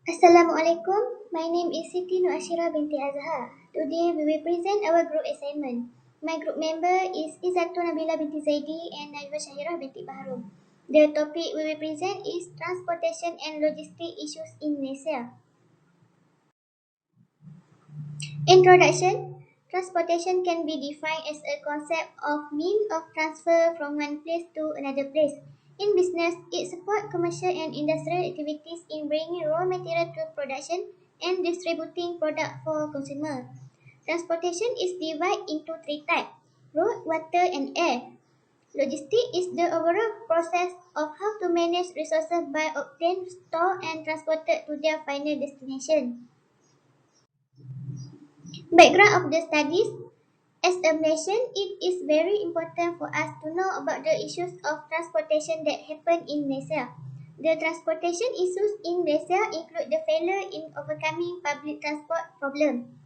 Assalamualaikum. My name is Siti Nuashira binti Azhar. Today we will present our group assignment. My group member is Izzatu Nabila binti Zaidi and Najwa Syahirah binti Bahrum. The topic we will present is transportation and logistic issues in Malaysia. Introduction. Transportation can be defined as a concept of means of transfer from one place to another place. In business, it supports commercial and industrial activities in bringing raw material to production and distributing product for consumer. Transportation is divided into three types: road, water, and air. Logistics is the overall process of how to manage resources by obtained, stored, and transported to their final destination. Background of the studies. As a nation, it is very important for us to know about the issues of transportation that happen in Malaysia. The transportation issues in Malaysia include the failure in overcoming public transport problem.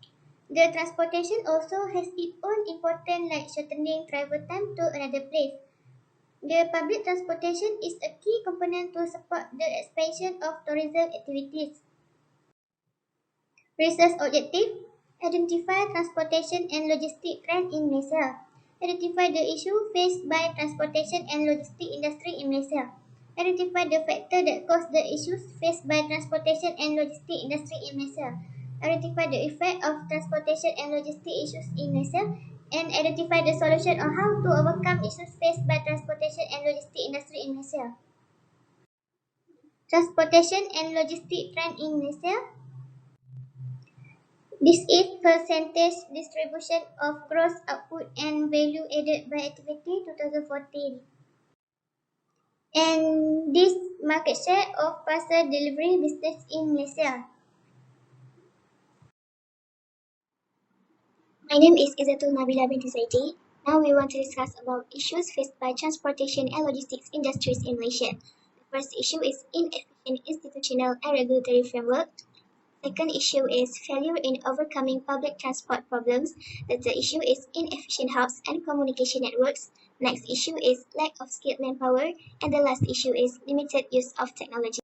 The transportation also has its own importance like shortening travel time to another place. The public transportation is a key component to support the expansion of tourism activities. Research objective: identify transportation and logistic trend in Malaysia. Identify the issue faced by transportation and logistic industry in Malaysia. Identify the factor that cause the issues faced by transportation and logistic industry in Malaysia. Identify the effect of transportation and logistic issues in Malaysia, and identify the solution on how to overcome issues faced by transportation and logistic industry in Malaysia. Transportation and logistic trend in Malaysia. This is percentage distribution of gross output and value added by activity 2014. And this market share of parcel delivery business in Malaysia. My name is Izzatul Nabila binti Zaidi. Now we want to discuss about issues faced by transportation and logistics industries in Malaysia. The first issue is inefficient institutional and regulatory framework. Second issue is failure in overcoming public transport problems. The third issue is inefficient hubs and communication networks. Next issue is lack of skilled manpower. And the last issue is limited use of technology.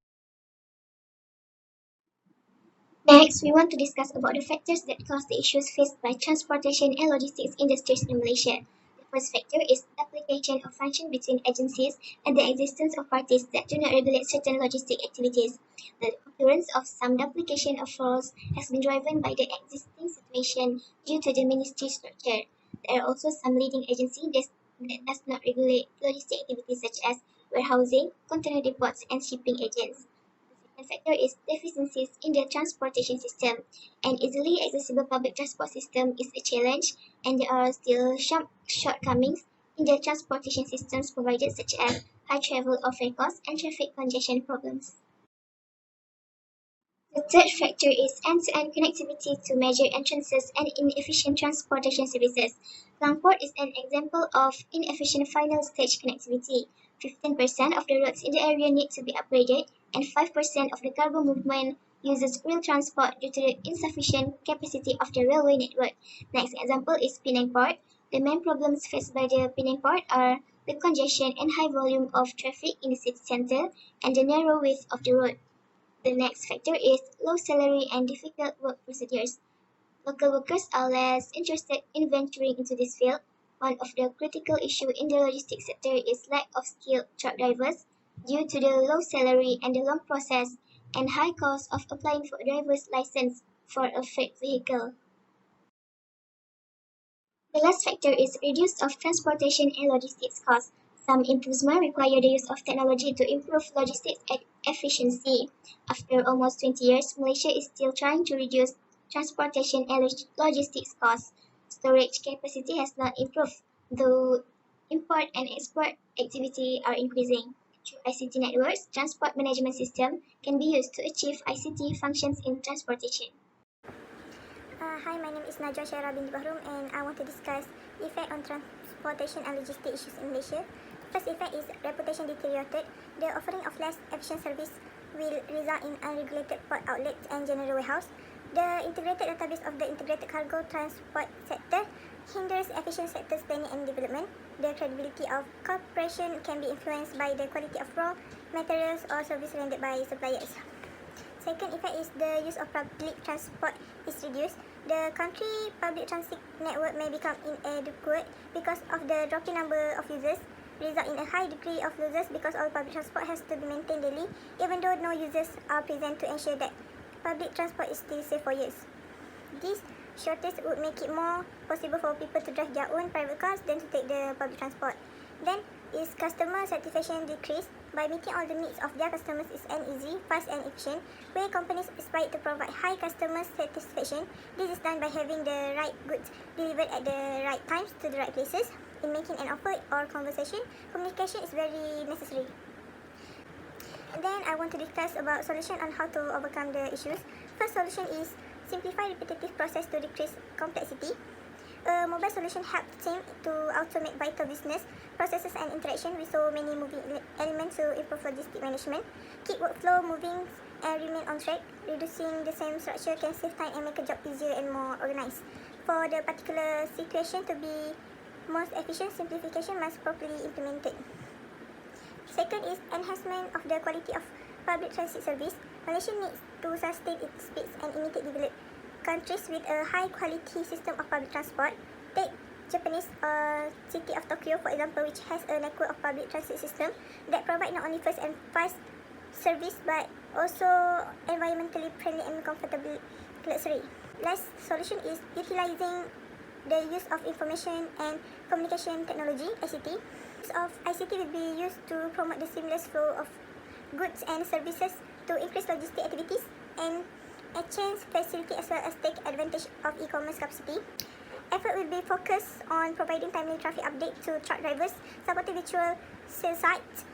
Next, we want to discuss about the factors that cause the issues faced by transportation and logistics industries in Malaysia. The first factor is duplication of function between agencies and the existence of parties that do not regulate certain logistic activities. The occurrence of some duplication of roles has been driven by the existing situation due to the ministry structure. There are also some leading agencies that does not regulate logistic activities such as warehousing, container depots, and shipping agents. The factor is deficiencies in the transportation system. An easily accessible public transport system is a challenge, and there are still some shortcomings in the transportation systems provided, such as high travel or fare costs and traffic congestion problems. The third factor is end-to-end connectivity to major entrances and inefficient transportation services. Langport is an example of inefficient final stage connectivity. 15% of the roads in the area need to be upgraded, and 5% of the cargo movement uses rail transport due to the insufficient capacity of the railway network. Next example is Penang Port. The main problems faced by the Penang Port are the congestion and high volume of traffic in the city center and the narrow width of the road. The next factor is low salary and difficult work procedures. Local workers are less interested in venturing into this field. One of the critical issues in the logistics sector is lack of skilled truck drivers due to the low salary and the long process and high cost of applying for a driver's license for a freight vehicle. The last factor is reduce of transportation and logistics costs. Some improvements require the use of technology to improve logistics efficiency. After almost 20 years, Malaysia is still trying to reduce transportation and logistics costs. Storage capacity has not improved, though import and export activity are increasing. Through ICT networks, transport management system can be used to achieve ICT functions in transportation. Hi, my name is Najwa Syahirah binti Bahrum, and I want to discuss effect on transportation and logistic issues in Malaysia. First effect is reputation deteriorated. The offering of less efficient service will result in unregulated port outlets and general warehouse. The integrated database of the integrated cargo transport sector hinders efficient sector's planning and development. The credibility of corporation can be influenced by the quality of raw materials or service rendered by suppliers. Second effect is the use of public transport is reduced. The country public transit network may become inadequate because of the dropping number of users, result in a high degree of losses because all public transport has to be maintained daily, even though no users are present to ensure that public transport is still safe for use. This shortage would make it more possible for people to drive their own private cars than to take the public transport. Then is customer satisfaction decrease. By meeting all the needs of their customers is an easy, fast and efficient way companies aspire to provide high customer satisfaction. This is done by having the right goods delivered at the right times to the right places. In making an offer or conversation, communication is very necessary. Then I want to discuss about solution on how to overcome the issues. First solution is simplify repetitive process to decrease complexity. A mobile solution helps the team to automate vital business processes and interaction with so many moving elements to improve logistic management, keep workflow moving and remain on track. Reducing the same structure can save time and make a job easier and more organized. For the particular situation to be most efficient, simplification must properly implemented. Second is enhancement of the quality of public transit service. Malaysia needs to sustain its speeds and imitate developed countries with a high quality system of public transport. Take Japanese city of Tokyo for example, which has a network of public transit system that provide not only first and fast service but also environmentally friendly and comfortable luxury. Last solution is utilizing the use of information and communication technology (ICT). Use of ICT will be used to promote the seamless flow of goods and services to increase logistic activities and exchange facility as well as take advantage of e-commerce capacity. Effort will be focused on providing timely traffic update to truck drivers, supporting virtual sales sites,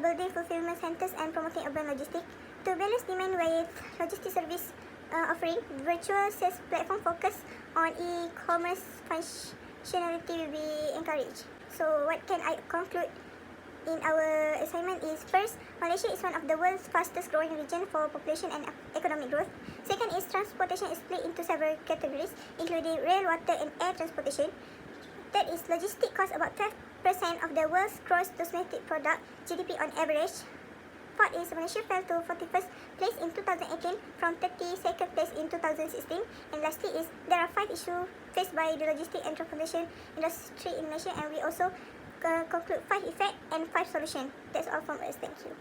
building fulfillment centers and promoting urban logistics. To balance demand with logistic service offering, virtual sales platform focus on e-commerce functionality will be encouraged. So what can I conclude in our assignment is first, Malaysia is one of the world's fastest growing region for population and economic growth. Second is transportation is split into several categories including rail, water and air transportation. Third is logistics cost about 12% of the world's gross domestic product (GDP) on average. Fourth is Malaysia fell to 41st place in 2018 from 32nd place in 2016. And lastly is there are 5 issues faced by the logistics and transportation industry in Malaysia, and we also conclude 5 effects and 5 solutions. That's all from us. Thank you.